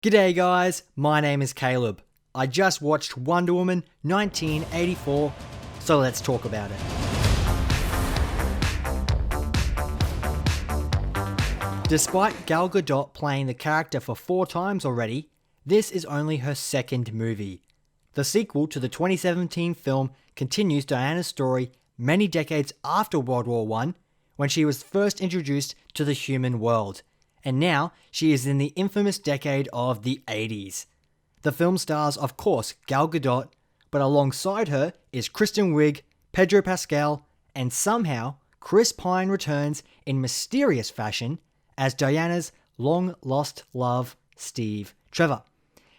G'day guys, my name is Caleb. I just watched Wonder Woman 1984, so let's talk about it. Despite Gal Gadot playing the character for 4 times already, this is only her second movie. The sequel to the 2017 film continues Diana's story many decades after World War I, when she was first introduced to the human world, and now she is in the infamous decade of the 80s. The film stars, of course, Gal Gadot, but alongside her is Kristen Wiig, Pedro Pascal, and somehow Chris Pine returns in mysterious fashion as Diana's long-lost love, Steve Trevor.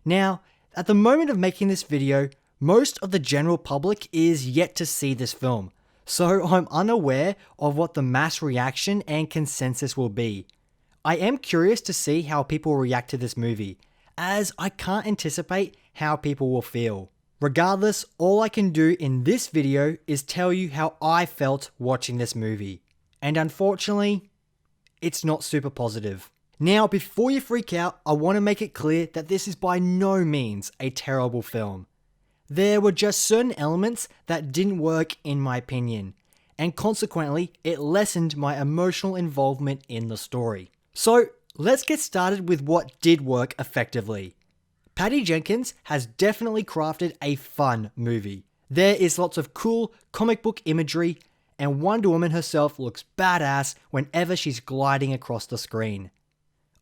Now, at the moment of making this video, most of the general public is yet to see this film, so I'm unaware of what the mass reaction and consensus will be. I am curious to see how people react to this movie, as I can't anticipate how people will feel. Regardless, all I can do in this video is tell you how I felt watching this movie. And unfortunately, it's not super positive. Now, before you freak out, I want to make it clear that this is by no means a terrible film. There were just certain elements that didn't work in my opinion, and consequently, it lessened my emotional involvement in the story. So, let's get started with what did work effectively. Patty Jenkins has definitely crafted a fun movie. There is lots of cool comic book imagery, and Wonder Woman herself looks badass whenever she's gliding across the screen.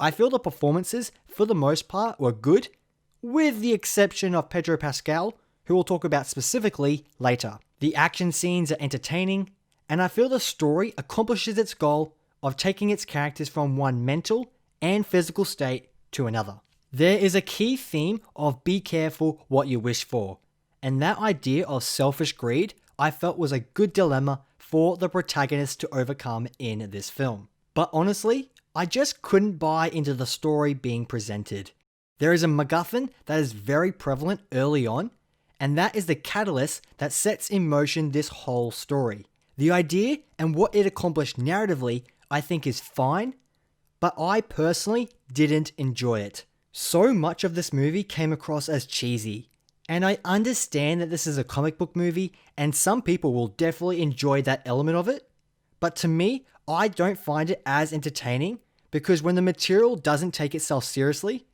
I feel the performances, for the most part, were good, with the exception of Pedro Pascal, who we'll talk about specifically later. The action scenes are entertaining, and I feel the story accomplishes its goal of taking its characters from one mental and physical state to another. There is a key theme of be careful what you wish for, and that idea of selfish greed I felt was a good dilemma for the protagonist to overcome in this film. But honestly, I just couldn't buy into the story being presented. There is a MacGuffin that is very prevalent early on, and that is the catalyst that sets in motion this whole story. The idea and what it accomplished narratively I think is fine, but I personally didn't enjoy it. So much of this movie came across as cheesy, and I understand that this is a comic book movie and some people will definitely enjoy that element of it, but to me, I don't find it as entertaining because when the material doesn't take itself seriously,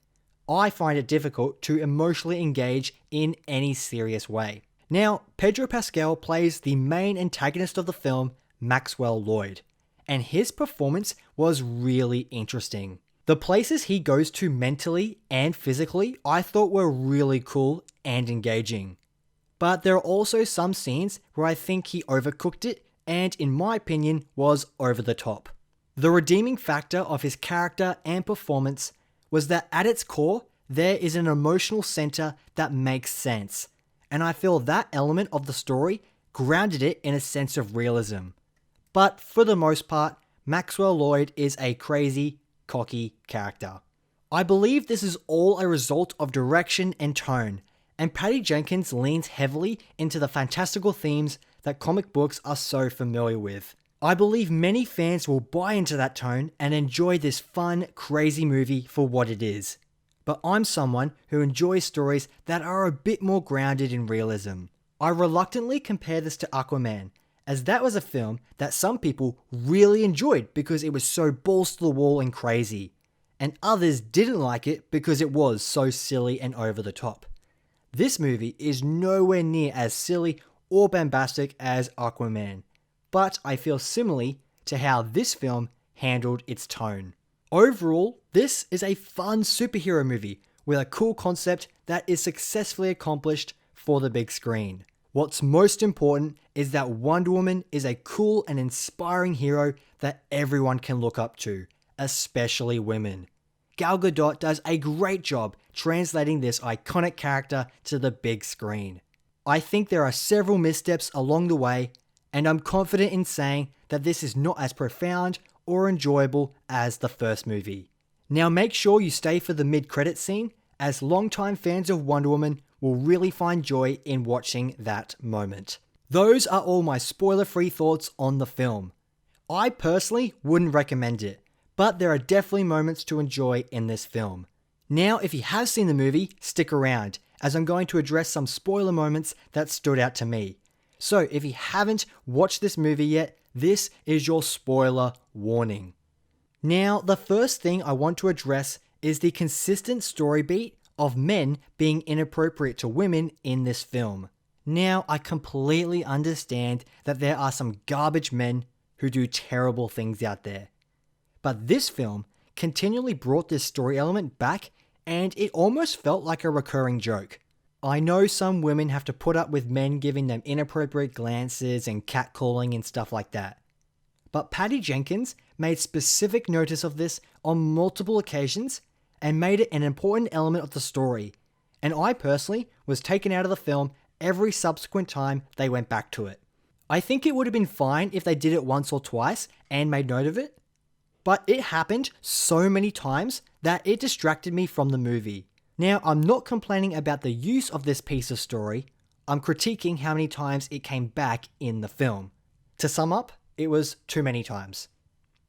I find it difficult to emotionally engage in any serious way. Now, Pedro Pascal plays the main antagonist of the film, Maxwell Lloyd, and his performance was really interesting. The places he goes to mentally and physically I thought were really cool and engaging. But there are also some scenes where I think he overcooked it and in my opinion was over the top. The redeeming factor of his character and performance was that at its core, there is an emotional center that makes sense. And I feel that element of the story grounded it in a sense of realism. But for the most part, Maxwell Lloyd is a crazy, cocky character. I believe this is all a result of direction and tone, and Patty Jenkins leans heavily into the fantastical themes that comic books are so familiar with. I believe many fans will buy into that tone and enjoy this fun, crazy movie for what it is. But I'm someone who enjoys stories that are a bit more grounded in realism. I reluctantly compare this to Aquaman, as that was a film that some people really enjoyed because it was so balls to the wall and crazy, and others didn't like it because it was so silly and over the top. This movie is nowhere near as silly or bombastic as Aquaman, but I feel similarly to how this film handled its tone. Overall, this is a fun superhero movie with a cool concept that is successfully accomplished for the big screen. What's most important is that Wonder Woman is a cool and inspiring hero that everyone can look up to, especially women. Gal Gadot does a great job translating this iconic character to the big screen. I think there are several missteps along the way, and I'm confident in saying that this is not as profound or enjoyable as the first movie. Now make sure you stay for the mid-credit scene, as longtime fans of Wonder Woman will really find joy in watching that moment. Those are all my spoiler-free thoughts on the film. I personally wouldn't recommend it, but there are definitely moments to enjoy in this film. Now, if you have seen the movie, stick around, as I'm going to address some spoiler moments that stood out to me. So, if you haven't watched this movie yet, this is your spoiler warning. Now, the first thing I want to address is the consistent story beat of men being inappropriate to women in this film. Now, I completely understand that there are some garbage men who do terrible things out there. But this film continually brought this story element back, and it almost felt like a recurring joke. I know some women have to put up with men giving them inappropriate glances and catcalling and stuff like that. But Patty Jenkins made specific notice of this on multiple occasions and made it an important element of the story. And I personally was taken out of the film every subsequent time they went back to it. I think it would have been fine if they did it once or twice and made note of it, but it happened so many times that it distracted me from the movie. Now, I'm not complaining about the use of this piece of story, I'm critiquing how many times it came back in the film. To sum up, it was too many times.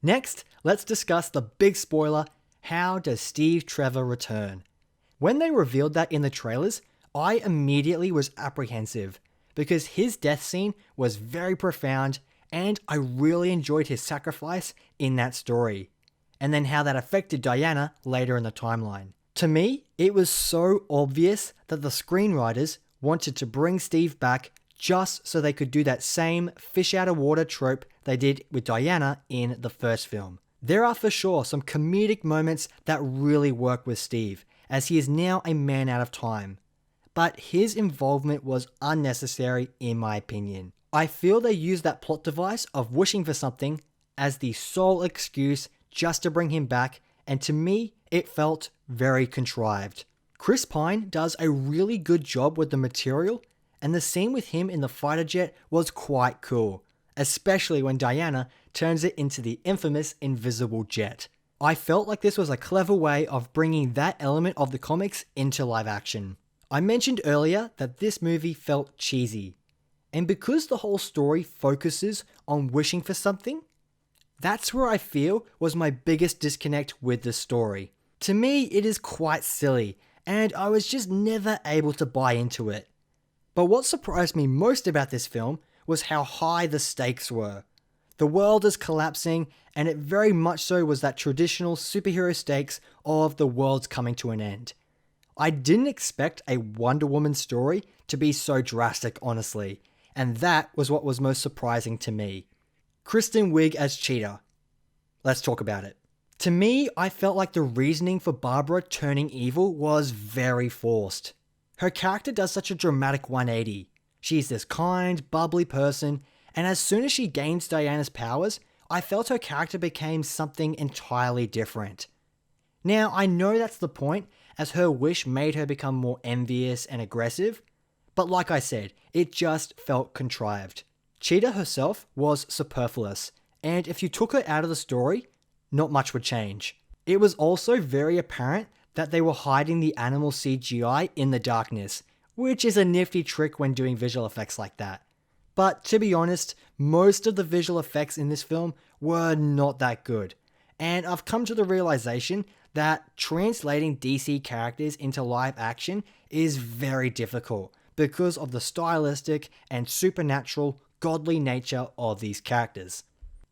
Next, let's discuss the big spoiler, how does Steve Trevor return? When they revealed that in the trailers, I immediately was apprehensive because his death scene was very profound and I really enjoyed his sacrifice in that story, and then how that affected Diana later in the timeline. To me, it was so obvious that the screenwriters wanted to bring Steve back just so they could do that same fish out of water trope they did with Diana in the first film. There are for sure some comedic moments that really work with Steve, as he is now a man out of time. But his involvement was unnecessary in my opinion. I feel they used that plot device of wishing for something as the sole excuse just to bring him back, and to me, it felt very contrived. Chris Pine does a really good job with the material, and the scene with him in the fighter jet was quite cool, especially when Diana turns it into the infamous invisible jet. I felt like this was a clever way of bringing that element of the comics into live action. I mentioned earlier that this movie felt cheesy, and because the whole story focuses on wishing for something, that's where I feel was my biggest disconnect with the story. To me, it is quite silly, and I was just never able to buy into it. But what surprised me most about this film was how high the stakes were. The world is collapsing, and it very much so was that traditional superhero stakes of the world's coming to an end. I didn't expect a Wonder Woman story to be so drastic, honestly, and that was what was most surprising to me. Kristen Wiig as Cheetah. Let's talk about it. To me, I felt like the reasoning for Barbara turning evil was very forced. Her character does such a dramatic 180. She's this kind, bubbly person, and as soon as she gains Diana's powers, I felt her character became something entirely different. Now, I know that's the point, as her wish made her become more envious and aggressive, but like I said, it just felt contrived. Cheetah herself was superfluous, and if you took her out of the story, not much would change. It was also very apparent that they were hiding the animal CGI in the darkness, which is a nifty trick when doing visual effects like that. But to be honest, most of the visual effects in this film were not that good, and I've come to the realization that translating DC characters into live action is very difficult because of the stylistic and supernatural, godly nature of these characters.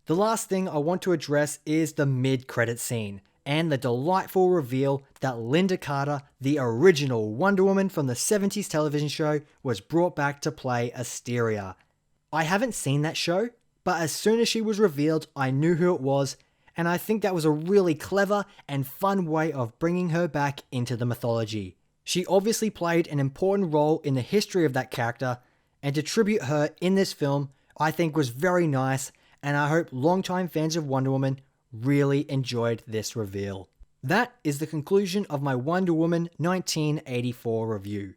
The last thing I want to address is the mid-credit scene and the delightful reveal that Linda Carter, the original Wonder Woman from the 70s television show, was brought back to play Asteria. I haven't seen that show, but as soon as she was revealed, I knew who it was, and I think that was a really clever and fun way of bringing her back into the mythology. She obviously played an important role in the history of that character, and to tribute her in this film, I think was very nice, and I hope longtime fans of Wonder Woman really enjoyed this reveal. That is the conclusion of my Wonder Woman 1984 review.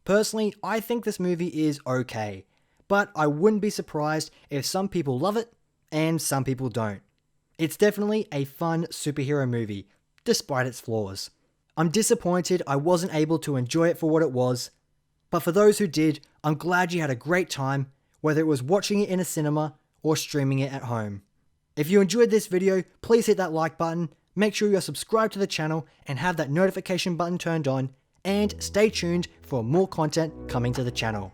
Personally, I think this movie is okay, but I wouldn't be surprised if some people love it and some people don't. It's definitely a fun superhero movie, despite its flaws. I'm disappointed I wasn't able to enjoy it for what it was, but for those who did, I'm glad you had a great time, whether it was watching it in a cinema or streaming it at home. If you enjoyed this video, please hit that like button, make sure you're subscribed to the channel and have that notification button turned on, and stay tuned for more content coming to the channel.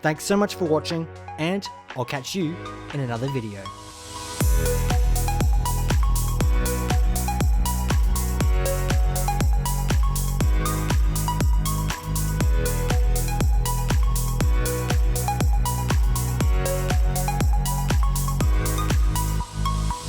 Thanks so much for watching, and I'll catch you in another video.